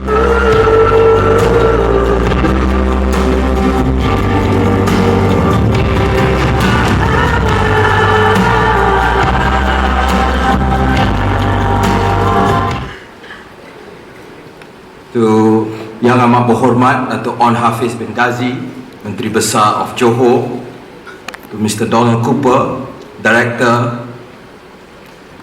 To Yang Amat Berhormat Datuk On Hafiz bin Ghazi, Menteri Besar of Johor, to Mr. Donald Cooper, Director,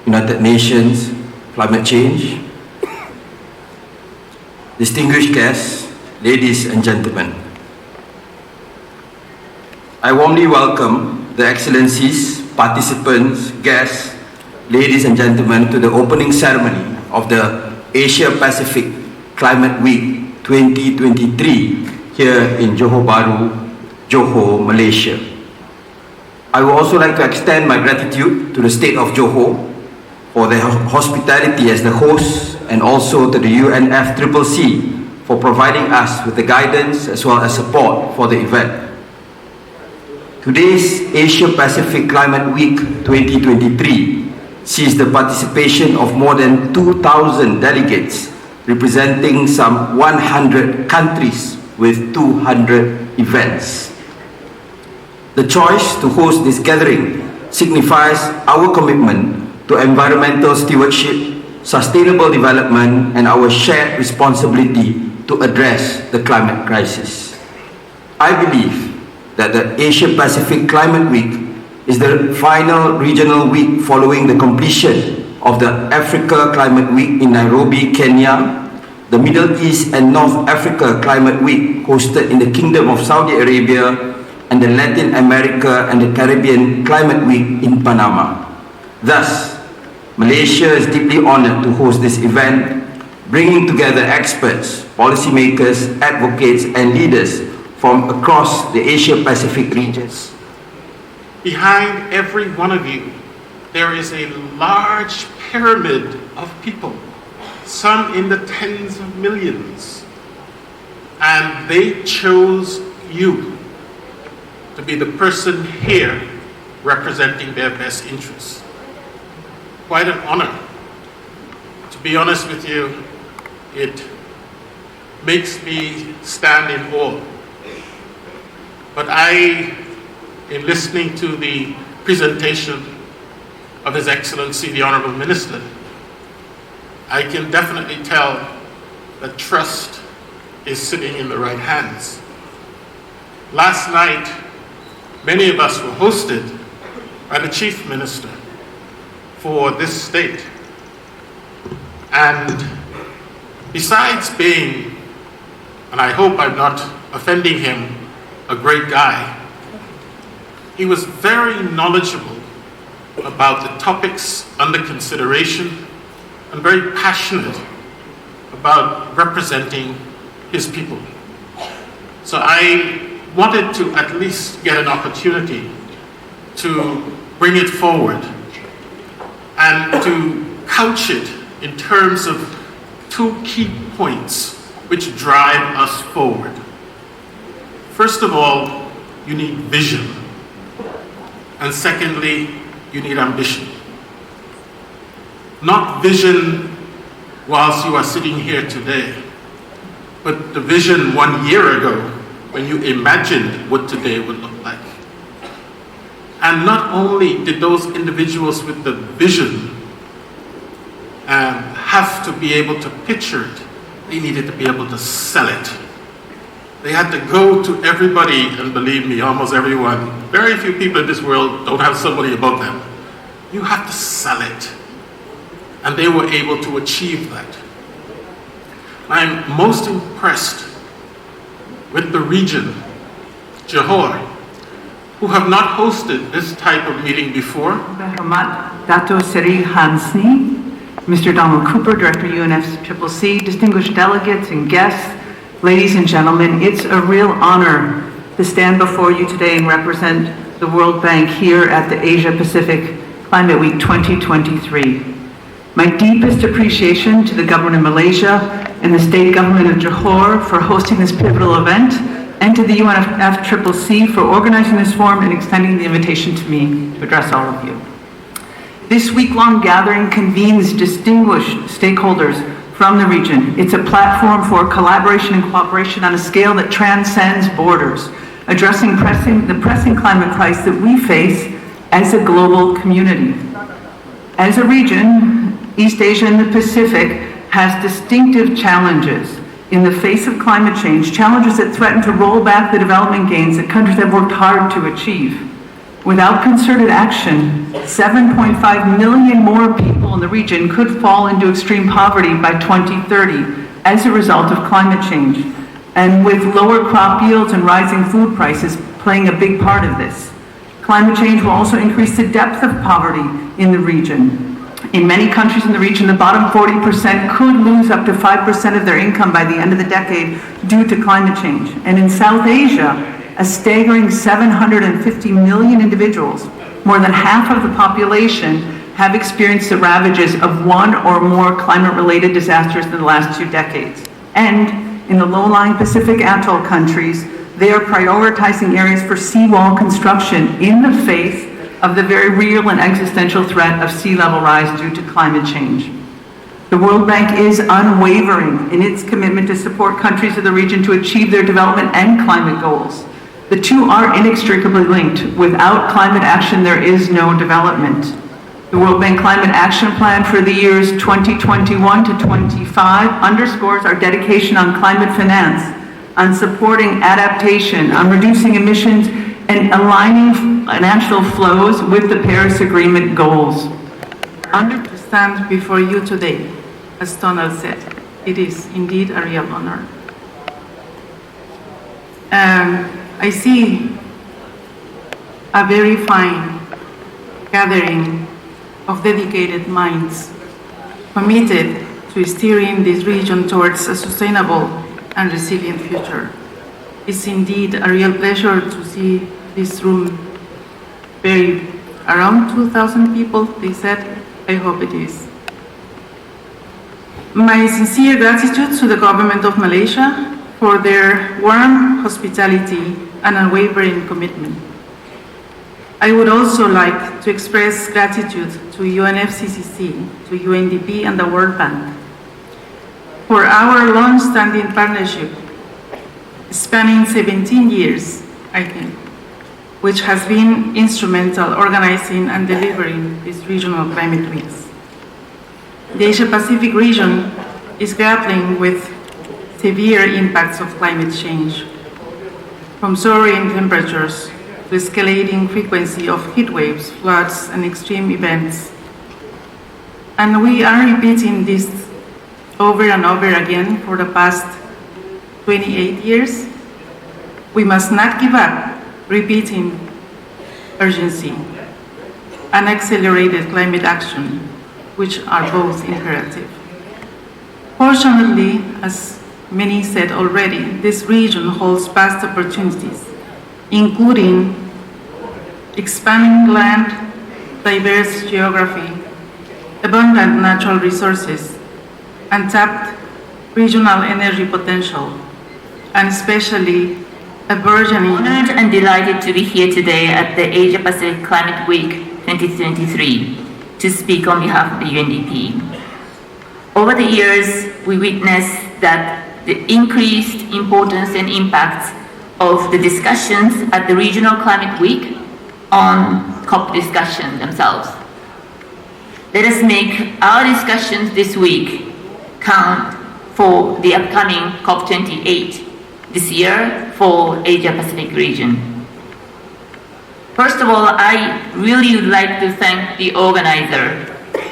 United Nations Climate Change, distinguished guests, ladies and gentlemen. I warmly welcome the Excellencies, participants, guests, ladies and gentlemen to the opening ceremony of the Asia Pacific Climate Week 2023 here in Johor Bahru, Johor, Malaysia. I would also like to extend my gratitude to the State of Johor for their hospitality as the host, and also to the UNFCCC for providing us with the guidance as well as support for the event. Today's Asia Pacific Climate Week 2023 sees the participation of more than 2,000 delegates representing some 100 countries with 200 events. The choice to host this gathering signifies our commitment to environmental stewardship, sustainable development, and our shared responsibility to address the climate crisis. I believe that the Asia Pacific Climate Week is the final regional week following the completion of the Africa Climate Week in Nairobi, Kenya, the Middle East and North Africa Climate Week hosted in the Kingdom of Saudi Arabia, and the Latin America and the Caribbean Climate Week in Panama. Thus, Malaysia is deeply honored to host this event, bringing together experts, policymakers, advocates and leaders from across the Asia Pacific regions. Behind every one of you, there is a large pyramid of people, some in the tens of millions, and they chose you to be the person here representing their best interests. Quite an honor. To be honest with you, it makes me stand in awe. But in listening to the presentation of His Excellency the Honourable Minister, I can definitely tell that trust is sitting in the right hands. Last night, many of us were hosted by the Chief Minister for this state. And besides being, and I hope I'm not offending him, a great guy, he was very knowledgeable about the topics under consideration and very passionate about representing his people. So I wanted to at least get an opportunity to bring it forward and to couch it in terms of two key points which drive us forward. First of all, you need vision. And secondly, you need ambition. Not vision whilst you are sitting here today, but the vision 1 year ago when you imagined what today would look like. And not only did those individuals with the vision have to be able to picture it, they needed to be able to sell it. They had to go to everybody, and believe me, almost everyone, very few people in this world don't have somebody above them. You have to sell it. And they were able to achieve that. I'm most impressed with the region, Johor, who have not hosted this type of meeting before. Berhormat Dato Seri Hansni, Mr. Donald Cooper, Director UNFCCC, distinguished delegates and guests, ladies and gentlemen, it's a real honor to stand before you today and represent the World Bank here at the Asia Pacific Climate Week 2023. My deepest appreciation to the Government of Malaysia and the State Government of Johor for hosting this pivotal event, and to the UNFCCC for organizing this forum and extending the invitation to me to address all of you. This week-long gathering convenes distinguished stakeholders from from the region. It's a platform for collaboration and cooperation on a scale that transcends borders, addressing the pressing climate crisis that we face as a global community. As a region, East Asia and the Pacific has distinctive challenges in the face of climate change, challenges that threaten to roll back the development gains that countries have worked hard to achieve. Without concerted action, 7.5 million more people in the region could fall into extreme poverty by 2030 as a result of climate change, and with lower crop yields and rising food prices playing a big part of this. Climate change will also increase the depth of poverty in the region. In many countries in the region, the bottom 40% could lose up to 5% of their income by the end of the decade due to climate change. And in South Asia, a staggering 750 million individuals, more than half of the population, have experienced the ravages of one or more climate-related disasters in the last 2 decades. And in the low-lying Pacific atoll countries, they are prioritizing areas for seawall construction in the face of the very real and existential threat of sea level rise due to climate change. The World Bank is unwavering in its commitment to support countries of the region to achieve their development and climate goals. The two are inextricably linked. Without climate action, there is no development. The World Bank Climate Action Plan for the years 2021 to 25 underscores our dedication on climate finance, on supporting adaptation, on reducing emissions, and aligning financial flows with the Paris Agreement goals. Honored to stand before you today, as Donald said, it is indeed a real honor. I see a very fine gathering of dedicated minds committed to steering this region towards a sustainable and resilient future. It's indeed a real pleasure to see this room very around 2,000 people, they said. I hope it is. My sincere gratitude to the Government of Malaysia for their warm hospitality and unwavering commitment. I would also like to express gratitude to UNFCCC, to UNDP and the World Bank for our long-standing partnership spanning 17 years, I think, which has been instrumental organizing and delivering these regional climate weeks. The Asia-Pacific region is grappling with severe impacts of climate change, from soaring temperatures to escalating frequency of heat waves, floods, and extreme events. And we are repeating this over and over again for the past 28 years. We must not give up repeating urgency and accelerated climate action, which are both imperative. Fortunately, as many said already, this region holds vast opportunities, including expanding land, diverse geography, abundant natural resources, untapped regional energy potential, and especially a burgeoning... Honored and delighted to be here today at the Asia Pacific Climate Week 2023 to speak on behalf of the UNDP. Over the years, we witnessed that the increased importance and impacts of the discussions at the Regional Climate Week on COP discussions themselves. Let us make our discussions this week count for the upcoming COP28 this year for Asia Pacific region. First of all, I really would like to thank the organizer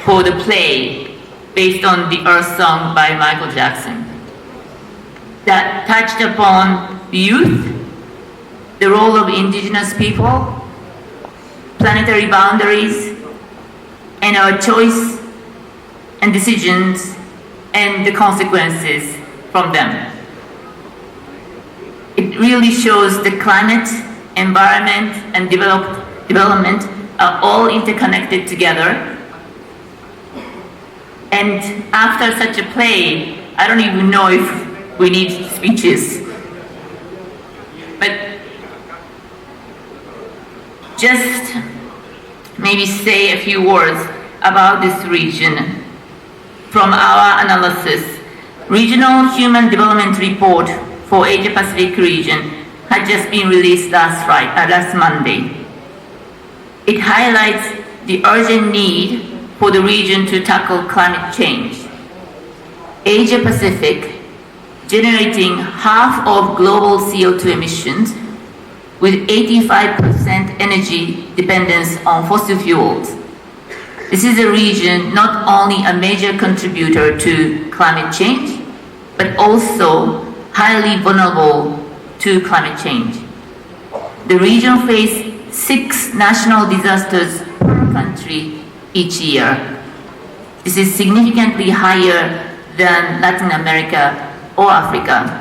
for the play based on the Earth Song by Michael Jackson that touched upon the youth, the role of indigenous people, planetary boundaries, and our choice and decisions and the consequences from them. It really shows the climate, environment, and development are all interconnected together. And after such a play, I don't even know if we need speeches. But just maybe say a few words about this region from our analysis Regional Human Development Report for Asia Pacific region had just been released last Monday. It highlights the urgent need for the region to tackle climate change. Asia Pacific, generating half of global CO2 emissions, with 85% energy dependence on fossil fuels. This is a region not only a major contributor to climate change, but also highly vulnerable to climate change. The region faces 6 national disasters per country each year. This is significantly higher than Latin America or Africa.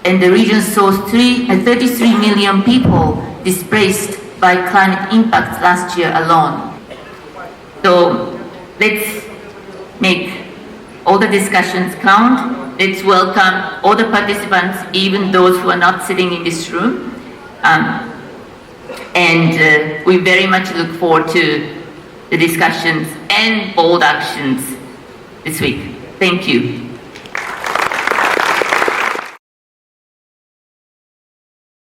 And the region saw 33 million people displaced by climate impacts last year alone. So let's make all the discussions count. Let's welcome all the participants, even those who are not sitting in this room. We very much look forward to the discussions and bold actions this week. Thank you.